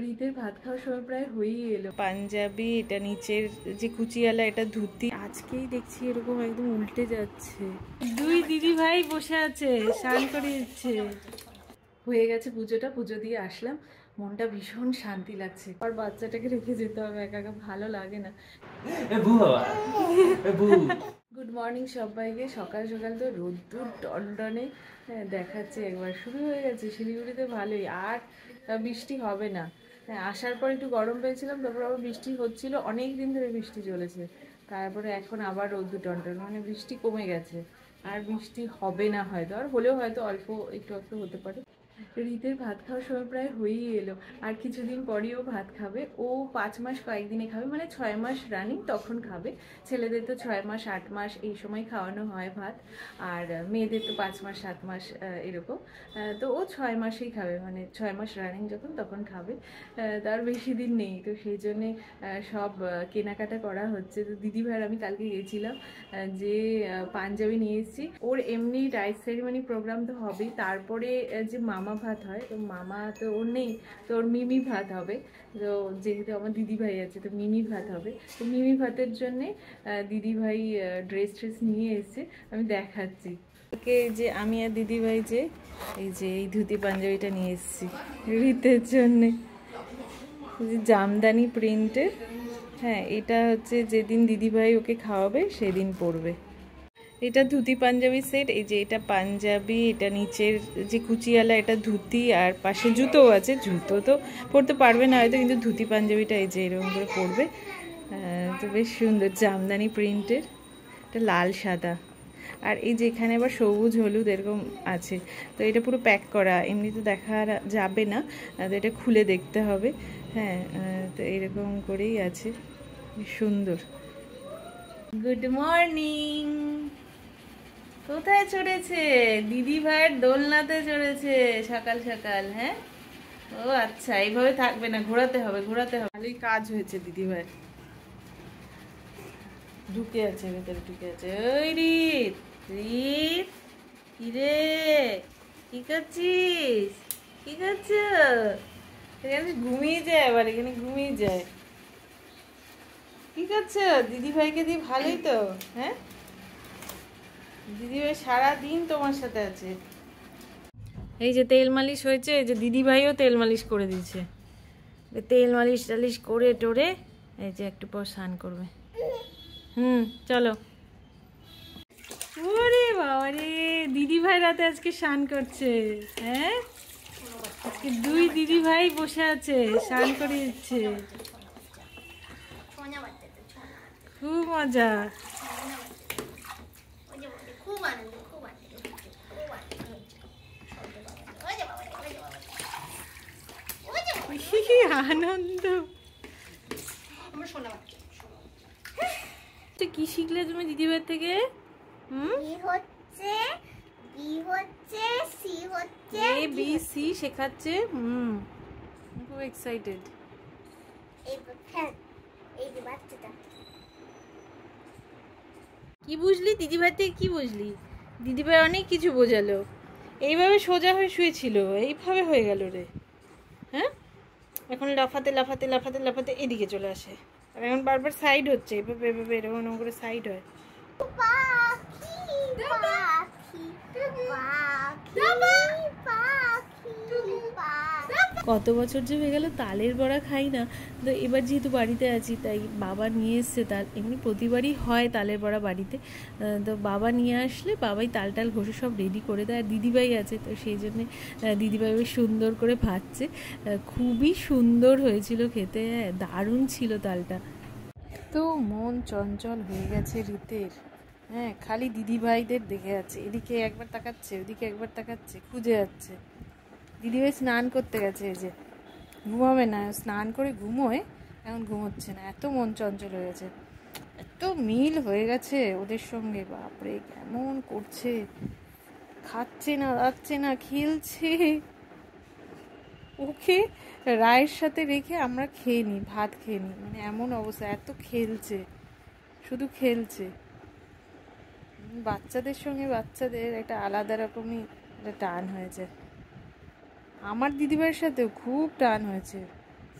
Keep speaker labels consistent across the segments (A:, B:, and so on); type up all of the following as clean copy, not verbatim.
A: রীতের ভাত খাওয়ার সময় প্রায় হয়েই এলো। পাঞ্জাবি, এটা নিচের যে কুচিওয়ালা, এটা ধুতি। আজকেই দেখছি এরকম একদম উল্টে যাচ্ছে। দুই দিদি ভাই বসে আছে, স্নান করে দিচ্ছে। হয়ে গেছে পুজোটা, পুজো দিয়ে আসলাম, মনটা ভীষণ শান্তি লাগছে। আর বাচ্চাটাকে রেখে যেতে হবে, একা একা ভালো লাগে না। গুড মর্নিং সবাইকে। সকাল সকাল তো রোদ্দুর টনটনে দেখাচ্ছে, একবার শুরু হয়ে গেছে শিলিগুড়িতে ভালোই। আর বৃষ্টি হবে না। আসার পর একটু গরম পেয়েছিলাম, তারপর আবার বৃষ্টি হচ্ছিল, অনেক দিন ধরে বৃষ্টি চলেছে। তারপরে এখন আবার রোদ্দুর টনটনে, মানে বৃষ্টি কমে গেছে। আর বৃষ্টি হবে না হয়তো, আর হলেও হয়তো অল্প একটু একটু হতে পারে। রীতের ভাত খাওয়ার সময় প্রায় হয়েই এলো, আর কিছুদিন পরেও ভাত খাবে। ও 5 মাস কয়েকদিনে খাবে, মানে 6 মাস রানিং তখন খাবে। ছেলেদের তো 6 মাস 8 মাস এই সময় খাওয়ানো হয় ভাত, আর মেয়েদের তো 5 মাস 7 মাস এরকম। তো ও 6 মাসেই খাবে, মানে 6 মাস রানিং যখন তখন খাবে। তার বেশি দিন নেই, তো সেই জন্যে সব কেনাকাটা করা হচ্ছে। তো দিদিভাইয়ের আমি কালকে গেছিলাম, যে পাঞ্জাবি নিয়ে এসেছি। ওর এমনি রাইস সেরিমনি প্রোগ্রাম তো হবেই, তারপরে যে মামা ভাত হয়, তো মামা তো ওর নেই, তো ওর মিমি ভাত হবে। তো যেহেতু আমার দিদিভাই আছে, তো মিমি ভাত হবে। তো মিমি ভাতের জন্যে দিদিভাই ড্রেস ট্রেস নিয়ে এসেছে, আমি দেখাচ্ছি ওকে। যে আমি আর দিদিভাই যে এই ধুতি পাঞ্জাবিটা নিয়ে এসেছি রীতের জন্যে, জামদানি প্রিন্টের। হ্যাঁ, এটা হচ্ছে যেদিন দিদিভাই ওকে খাওয়াবে সেদিন পরবে। এটা ধুতি পাঞ্জাবি সেট। এই যে এটা পাঞ্জাবি, এটা নিচের যে কুচিওয়ালা, এটা ধুতি, আর পাশে জুতোও আছে। জুতো তো পরতে পারবে না হয়তো, কিন্তু ধুতি পাঞ্জাবিটা এই যে এরকম করে পরবে। তো বেশ সুন্দর, জামদানি প্রিন্টের। এটা লাল সাদা, আর এই যে এখানে আবার সবুজ হলুদ এরকম আছে। তো এটা পুরো প্যাক করা, এমনি তো দেখা যাবে না, তো এটা খুলে দেখতে হবে। হ্যাঁ, তো এরকম করেই আছে, সুন্দর। Good morning. কোথায় চড়েছে? দিদি ভাইয়ের দোলনাতে চড়েছে সকাল সকাল। হ্যাঁ, ও আচ্ছা, এইভাবে থাকবে না, ঘোরাতে হবে ঘোরাতে হবে। ভালোই কাজ হয়েছে দিদি ভাইয়ের। ঢুকে আছে ভেতরে, ঢুকে আছে। ওই রীত, রীত কিরে, কি করছিস? কি করছো? এখানে ঘুমিয়ে যায়, আবার এখানে ঘুমিয়ে যায়। কি করছো? দিদি ভাইকে দিয়ে ভালোই তো। হ্যাঁ, দিদিভাই সারাদিন তোমার সাথে আছে। এই যে তেল মালিশ হয়েছে, এই যে দিদিভাইও তেল মালিশ করে দিয়েছে। তেল মালিশ টালিশ করে টোরে এই যে একটু পর স্নান করবে। চলো। ওরে বাবা রে, দিদিভাই রাতে আজকে স্নান করছে। হ্যাঁ, আজকে দুই দিদিভাই বসে আছে, স্নান করে দিচ্ছে। খুব মজা। আনন্দ। কি শিখলে তুমি দিদিভাই থেকে? ABC শেখাচ্ছে। খুব এক্সাইটেড। কি বুঝলি দিদিভাই থেকে? কি বুঝলি? দিদিভাই অনেক কিছু বোঝালো। এইভাবে সোজা হয়ে শুয়েছিল, এইভাবে হয়ে গেল রে। হ্যাঁ, এখন লাফাতে লাফাতে লাফাতে লাফাতে এদিকে চলে আসে, আর এখন বারবার সাইড হচ্ছে, এভাবে এভাবে এরকম করে সাইড হয়। কত বছর যে হয়ে গেল তালের বড়া খাই না। তো এবার যেহেতু বাড়িতে আছি, তাই বাবা নিয়ে এসছে তাল। এমনি প্রতিবারই হয় তালের বড়া বাড়িতে, তো বাবা নিয়ে আসলে বাবাই তাল টাল ঘষে সব রেডি করে দেয়। আর দিদিভাই আছে, তো সেই জন্যে দিদিভাই বেশ সুন্দর করে ভাজছে। খুবই সুন্দর হয়েছিল খেতে, দারুণ ছিল তালটা। তো মন চঞ্চল হয়ে গেছে রীতের। হ্যাঁ, খালি দিদিভাইদের দেখে আছে, এদিকে একবার তাকাচ্ছে ওদিকে একবার তাকাচ্ছে, খুঁজে যাচ্ছে। দিদিভাই স্নান করতে গেছে, এই যে ঘুমাবে না, স্নান করে ঘুমোয়, এখন ঘুমোচ্ছে না, এত মন চঞ্চল হয়ে গেছে। এত মিল হয়ে গেছে ওদের সঙ্গে, বাপরে কেমন করছে, খাচ্ছে না দাচ্ছে না, খেলছে। ওকে রায়ের সাথে রেখে আমরা খেয়ে নিই, ভাত খেয়ে নিই, মানে এমন অবস্থা, এত খেলছে, শুধু খেলছে। বাচ্চাদের সঙ্গে বাচ্চাদের একটা আলাদা রকমই একটা টান হয়েছে। আমার দিদিভাইয়ের সাথেও খুব টান হয়েছে,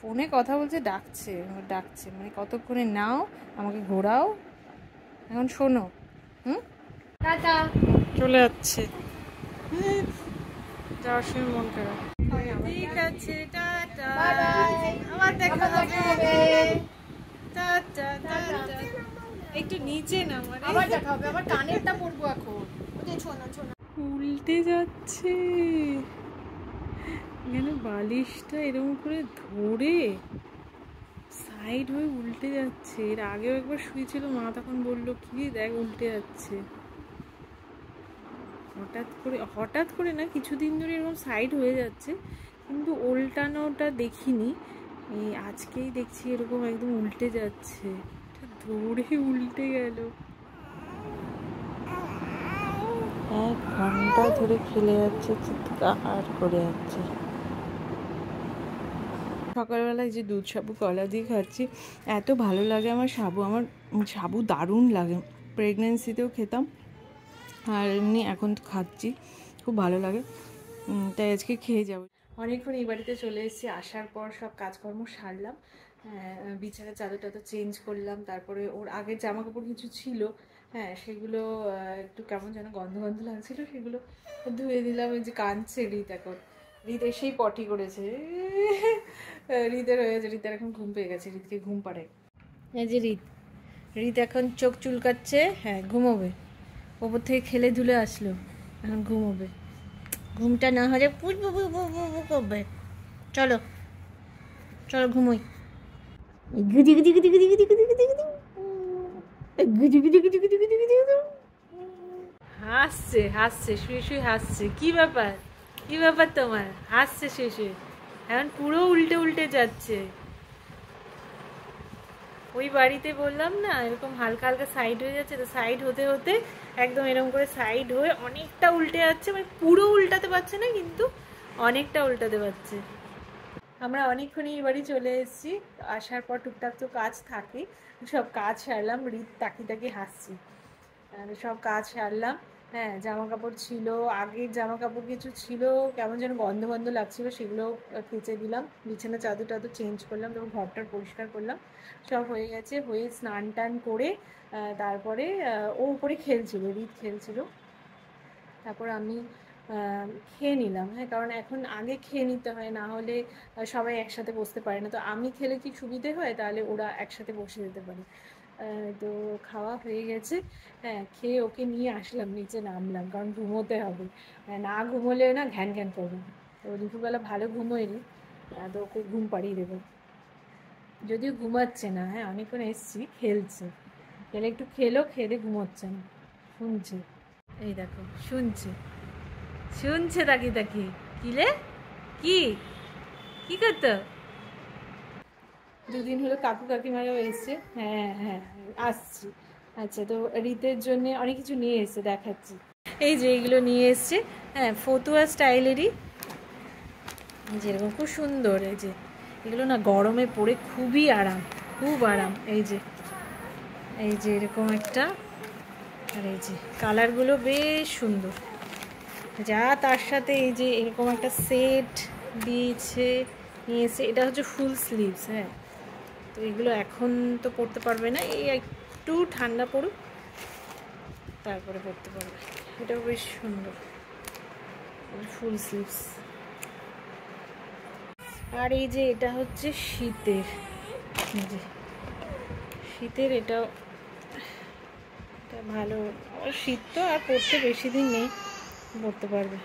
A: ফোনে কথা বলছে, ডাকছে ডাকছে, মানে কতক্ষণে নাও আমাকে ঘোরাও, এখন শোনো। টাটা, চলে যাচ্ছে, যাওয়ার সময় মন খারাপ। ঠিক আছে, টাটা, আবার দেখা হবে, টাটা টাটা। একটু নিচে নামো, আবার দেখা হবে, আবার কানেরটা পরবো এখন। উল্টে যাচ্ছে, এখানে বালিশটা এরকম করে ধরে সাইড হয়ে উল্টে যাচ্ছে। এর আগেও একবার শুয়েছিল মা, তখন বললো কি দেখ উল্টে যাচ্ছে। হঠাৎ করে না, কিছুদিন ধরে এরকম সাইড হয়ে যাচ্ছে, কিন্তু উল্টানোটা দেখিনি। এই আজকেই দেখছি এরকম একদম উল্টে যাচ্ছে, ধরে উল্টে গেল। 1 ঘন্টা ধরে খেলে যাচ্ছে, চিৎকার করে যাচ্ছে। সকালবেলায় যে দুধ সাবু কলা দিয়ে খাচ্ছি, এত ভালো লাগে আমার সাবু। আমার সাবু দারুণ লাগে, প্রেগনেন্সিতেও খেতাম আর এমনি এখন তো খাচ্ছি, খুব ভালো লাগে, তাই আজকে খেয়ে যাবো। অনেকক্ষণ এই বাড়িতে চলে এসেছি, আসার পর সব কাজকর্ম সারলাম, বিছানার চাদর টাদর চেঞ্জ করলাম, তারপরে ওর আগের জামা কাপড় কিছু ছিল, হ্যাঁ সেগুলো একটু কেমন যেন গন্ধ গন্ধ লাগছিল, সেগুলো ধুয়ে দিলাম। এই যে কাঁদছে রিত, এখন রিত এসেই পটি করেছে, রিতের হয়ে গেছে, রিতের এখন ঘুম পেয়ে গেছে, রিতকে ঘুম পাড়ায়। এই যে রিত এখন চোখ চুলকাচ্ছে, হ্যাঁ ঘুমোবে, ওপর থেকে খেলে ধুলে আসলো, এখন ঘুমোবে, ঘুমটা না হলে করবে। চলো চলো ঘুমোই। হাসছে হাসছে, শুয়ে শুয়ে হাসছে। কি ব্যাপার, কি ব্যাপার তোমার, হাসছে শুয়ে শুয়ে, এখন পুরো উল্টে উল্টে যাচ্ছে। ওই বাড়িতে বললাম না এরকম হালকা হালকা সাইড হয়ে যাচ্ছে, তো সাইড হতে হতে একদম এরকম করে সাইড হয়ে অনেকটা উল্টে যাচ্ছে, মানে পুরো উল্টাতে পারছে না কিন্তু অনেকটা উল্টাতে পারছে। আমরা অনেকক্ষণই এই বাড়ি চলে এসেছি, আসার পর টুকটাক তো কাজ থাকে, সব কাজ সারলাম। রিত তাকিয়ে তাকিয়ে হাসছি, সব কাজ সারলাম। হ্যাঁ জামা কাপড় ছিল, আগের জামা কাপড় কিছু ছিল কেমন যেন গন্ধ গন্ধ লাগছিল, সেগুলো কেচে দিলাম, বিছানা চাদর টাদর চেঞ্জ করলাম, তারপর ঘরটার পরিষ্কার করলাম, সব হয়ে গেছে। হয়ে স্নান টান করে তারপরে ও উপরে খেলছিল, রিত খেলছিল, তারপর আমি খেয়ে নিলাম। হ্যাঁ কারণ এখন আগে খেয়ে নিতে হয়, না হলে সবাই একসাথে বসতে পারে না। তো আমি খেলে কি সুবিধে হয়, তাহলে ওরা একসাথে বসে যেতে পারে। তো খাওয়া হয়ে গেছে, হ্যাঁ খেয়ে ওকে নিয়ে আসলাম, নিচে নামলাম, কারণ ঘুমোতে হবে, না ঘুমোলে না ঘ্যান ঘ্যান করবে। তো দুপুরবেলা ভালো ঘুমোয়নি, তো ওকে ঘুম পাড়িয়ে দেবো, যদিও ঘুমাচ্ছে না। হ্যাঁ অনেকক্ষণ এসছি, খেলছে, খেলে একটু খেলো, খেলে ঘুমোচ্ছে না, শুনছে, এই দেখো শুনছে, শুনছে তাকিয়ে তাকিয়ে। কিলে কি কি করতো, দুদিন হলো কাকু কাকিমারাও এসছে। হ্যাঁ হ্যাঁ আসছি। আচ্ছা তো রিতের জন্য অনেক কিছু নিয়ে এসছে, দেখাচ্ছি। এই যে এইগুলো নিয়ে এসছে, হ্যাঁ ফতুয়া স্টাইলেরই, যেরকম খুব সুন্দর। এই যে এগুলো না গরমে পরে খুবই আরাম, খুব আরাম। এই যে এরকম একটা, আর এই যে কালারগুলো বেশ সুন্দর, যা তার সাথে এই যে এরকম একটা সেট দিয়েছে, নিয়েছে। এটা হচ্ছে ফুল স্লিভস, হ্যাঁ তো এগুলো এখন তো পরতে পারবে না, এই একটু ঠান্ডা পড়ুক তারপরে পরতে পারবে। এটাও বেশ সুন্দর, ফুল স্লিভস। আর এই যে এটা হচ্ছে শীতের, এই যে শীতের এটাও, এটা ভালো। আর শীত তো আর পরতে বেশি দিন নেই, পরতে পারবে।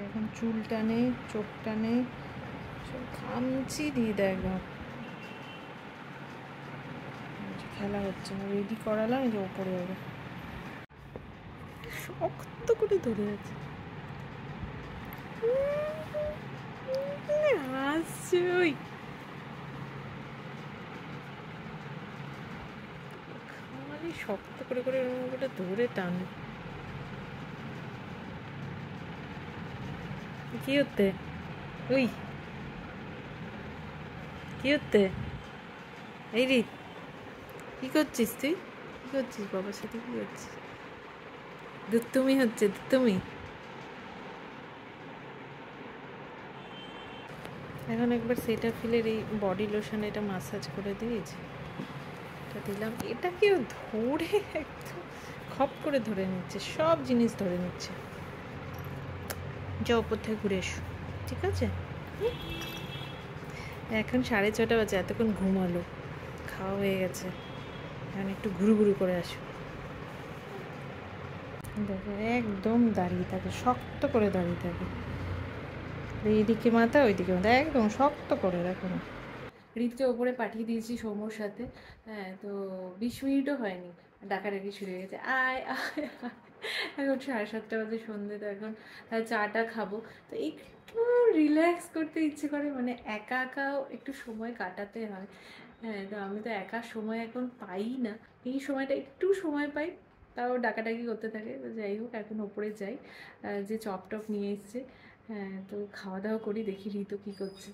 A: এখন চুল টানে, চোখ টানে, সব খামচি দিয়ে দেয় একদম। খেলা হচ্ছে, রেডি করালাম, এই যে ওপরে যাবে, শক্ত করে ধরে আছে, আসছে ওই খালি শক্ত করে করে ওটা ধরে টানে। কি হতে ওই কি হতে, এই রিত কি করছিস তুই, কি করছিস বাবার সাথে, কি করছিস? দুত্তুমি হচ্ছে, দুত্তুমি। এখন একবার সেটাফিলের এই বডি লোশন এটা মাসাজ করে দিয়েছি, এটা দিলাম। এটা কেউ ধরে একদম খপ করে ধরে নিচ্ছে, সব জিনিস ধরে নিচ্ছে। যা ওপর থেকে ঘুরে এসো, ঠিক আছে? এখন 6:30 বাজে, এতক্ষণ ঘুমালো, খাওয়া হয়ে গেছে, এখন একটু ঘুরু ঘুরু করে আসো। দেখো একদম দাঁড়িয়ে থাকে, শক্ত করে দাঁড়িয়ে থাকে, এইদিকে মাথা ওইদিকে মাথা, একদম শক্ত করে। দেখো না, রিতকে ওপরে পাঠিয়ে দিয়েছি সৌম্যর সাথে। হ্যাঁ, তো 20 মিনিটও হয়নি, ডাকাডাকি শুরু হয়ে গেছে, আয় আয় আয়। এখন 7:30 বাজে, সন্ধ্যে, তো এখন চাটা খাবো। তো একটু রিল্যাক্স করতে ইচ্ছে করে, মানে একা একাও একটু সময় কাটাতে হয়। হ্যাঁ, তো আমি তো একা সময় এখন পাই না, এই সময়টা একটু সময় পাই, তাও ডাকাডাকি করতে থাকে। তো যাই হোক, এখন ওপরে যাই, যে চপ টপ নিয়ে এসছে। হ্যাঁ, তো খাওয়া দাওয়া করি, দেখি ঋতু কী করছে।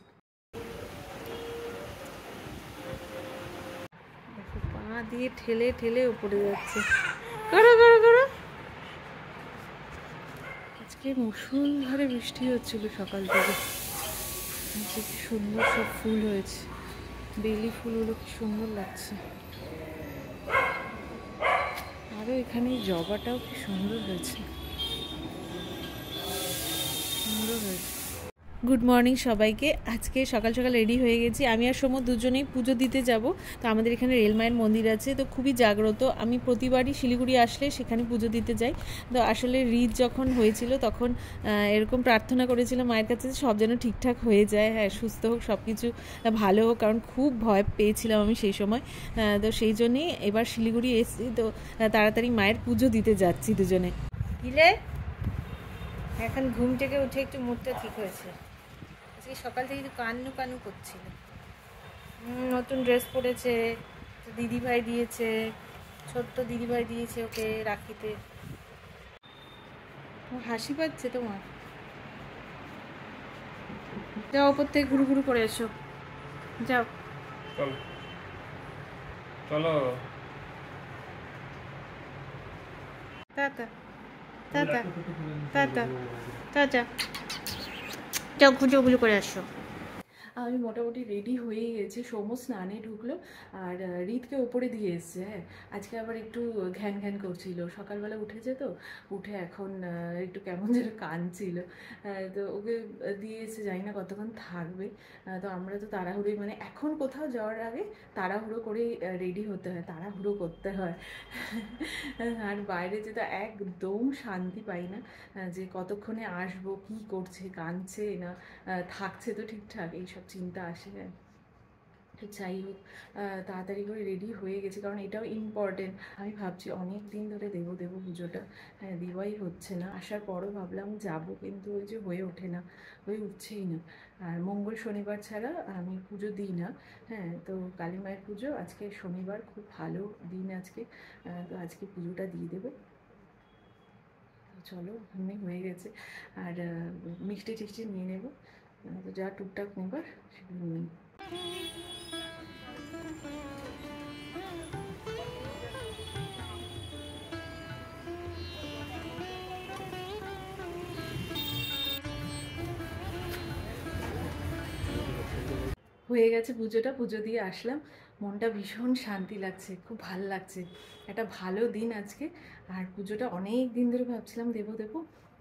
A: পা দিয়ে ঠেলে ঠেলে উপরে যাচ্ছে, করো করো করো। আজকে মুষলধারে বৃষ্টি হচ্ছিল সকাল থেকে। আজকে কি সুন্দর সব ফুল হয়েছে, বেলি ফুলগুলো কি সুন্দর লাগছে। আরও এখানে জবাটাও কি সুন্দর হয়েছে, সুন্দর হয়েছে। গুড মর্নিং সবাইকে। আজকে সকাল সকাল রেডি হয়ে গেছি, আমি আর সময় দুজনেই পুজো দিতে যাব। তো আমাদের এখানে রেলমায়ের মন্দির আছে, তো খুবই জাগ্রত। আমি প্রতিবারই শিলিগুড়ি আসলে সেখানে পুজো দিতে যাই। তো আসলে রিত যখন হয়েছিল তখন এরকম প্রার্থনা করেছিলাম মায়ের কাছে, সব যেন ঠিকঠাক হয়ে যায়, হ্যাঁ, সুস্থ হোক, সব কিছু ভালো হোক, কারণ খুব ভয় পেয়েছিলাম আমি সেই সময়। তো সেই জন্যেই এবার শিলিগুড়ি এসেছি, তো তাড়াতাড়ি মায়ের পুজো দিতে যাচ্ছি দুজনে। কিলে এখন ঘুম থেকে উঠে একটু মুডটা ঠিক হয়েছে। আজকে সকাল থেকে একটু কান্নু কান্নু করছিল। নতুন ড্রেস পরেছে, দিদিভাই দিয়েছে, ছোট্ট দিদিভাই দিয়েছে ওকে রাখিতে। হাসি পাচ্ছে তোমার? যাও ওপর থেকে ঘুরু ঘুরু করে এসো, যাও চলো। টাটা টাটা টাটা টাটা, যাও ঘুরু ঘুরু করে আসো। আমি মোটামুটি রেডি হয়ে গেছি, সৌম্য স্নানে ঢুকলো, আর রিতকে ওপরে দিয়ে এসছে। হ্যাঁ, আজকে আবার একটু ঘ্যান ঘ্যান করছিল, সকালবেলা উঠেছে, তো উঠে এখন একটু কেমন যেন কাঁদছিল। তো ওকে দিয়ে এসে, জানি না কতক্ষণ থাকবে। তো আমরা তো তাড়াহুড়োই, মানে এখন কোথাও যাওয়ার আগে তাড়াহুড়ো করে রেডি হতে হয়, তাড়াহুড়ো করতে হয়। আর বাইরে যেতে একদম শান্তি পাই না, যে কতক্ষণে আসবো, কি করছে, কাঁদছে না থাকছে তো ঠিকঠাক, এইসব চিন্তা আসে। তো যাই হোক, তাড়াতাড়ি করে রেডি হয়ে গেছি, কারণ এটাও ইম্পর্টেন্ট। আমি ভাবছি অনেক দিন ধরে দেবো পুজোটা, হ্যাঁ, দেওয়াই হচ্ছে না। আসার পরও ভাবলাম যাব, কিন্তু ওই যে হয়ে ওঠে না, হয়ে উঠছেই না। আর মঙ্গল শনিবার ছাড়া আমি পুজো দিই না। হ্যাঁ, তো কালী মায়ের পুজো আজকে শনিবার, খুব ভালো দিন আজকে। তো আজকে পুজোটা দিয়ে দেবো। চলো, এমনি হয়ে গেছে, আর মিষ্টি টিষ্টি নিয়ে নেবো, তো যা টুকটাক নেবার সেগুলো নিই। হয়ে গেছে পুজোটা, পুজো দিয়ে আসলাম, মনটা ভীষণ শান্তি লাগছে, খুব ভালো লাগছে, একটা ভালো দিন আজকে। আর পুজোটা অনেক দিন ধরে ভাবছিলাম দেবো,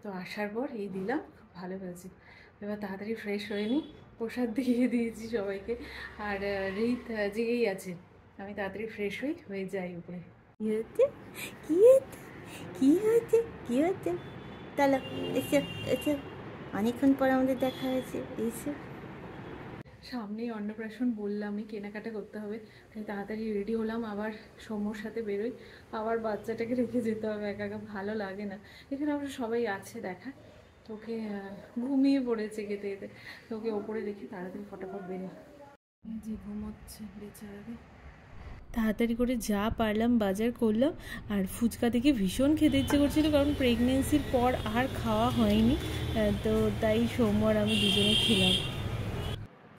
A: তো আসার পর এই দিলাম, খুব ভালো হয়েছে। এবার তাড়াতাড়ি ফ্রেশ হয়ে নিই, প্রসাদ দিয়ে দিয়েছি সবাইকে, আর রিত জেগেই আছে। আমি তাড়াতাড়ি ফ্রেশ হয়ে যাই উপরে। কী হচ্ছে কী হচ্ছে কী হচ্ছে কী হচ্ছে, তাহলে এসে এসে অনেকক্ষণ পর আমাদের দেখা হয়েছে, এসে সামনেই অন্নপ্রাশন, বললামই কেনাকাটা করতে হবে, তাই তাড়াতাড়ি রেডি হলাম। আবার সৌম্যর সাথে বেরোই, আবার বাচ্চাটাকে রেখে যেতে হবে, একা একা ভালো লাগে না। এখানে আমরা সবাই আছে দেখা, তোকে ঘুমিয়ে পড়েছে খেতে খেতে, তোকে ওপরে রেখে তাড়াতাড়ি ফটাফট বেরো। যে ঘুমোচ্ছে বেচারাকে, তাড়াতাড়ি করে যা পারলাম বাজার করলাম। আর ফুচকা থেকে ভীষণ খেতে ইচ্ছে করছিল, কারণ প্রেগনেন্সির পর আর খাওয়া হয়নি, তো তাই সৌম্য আর আমি দুজনে খেলাম।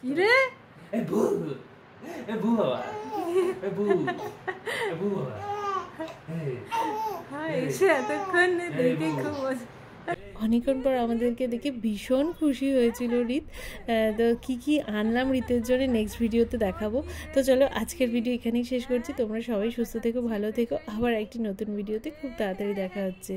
A: কি রে? এসে এতক্ষণ দেখে খুব মজা। অনেকক্ষণ পর আমাদেরকে দেখে ভীষণ খুশি হয়েছিল রিত। তো কী আনলাম রিতের জন্য নেক্সট ভিডিওতে দেখাবো। তো চলো আজকের ভিডিও এখানেই শেষ করছি। তোমরা সবাই সুস্থ থেকো, ভালো থেকো। আবার একটি নতুন ভিডিওতে খুব তাড়াতাড়ি দেখা হচ্ছে।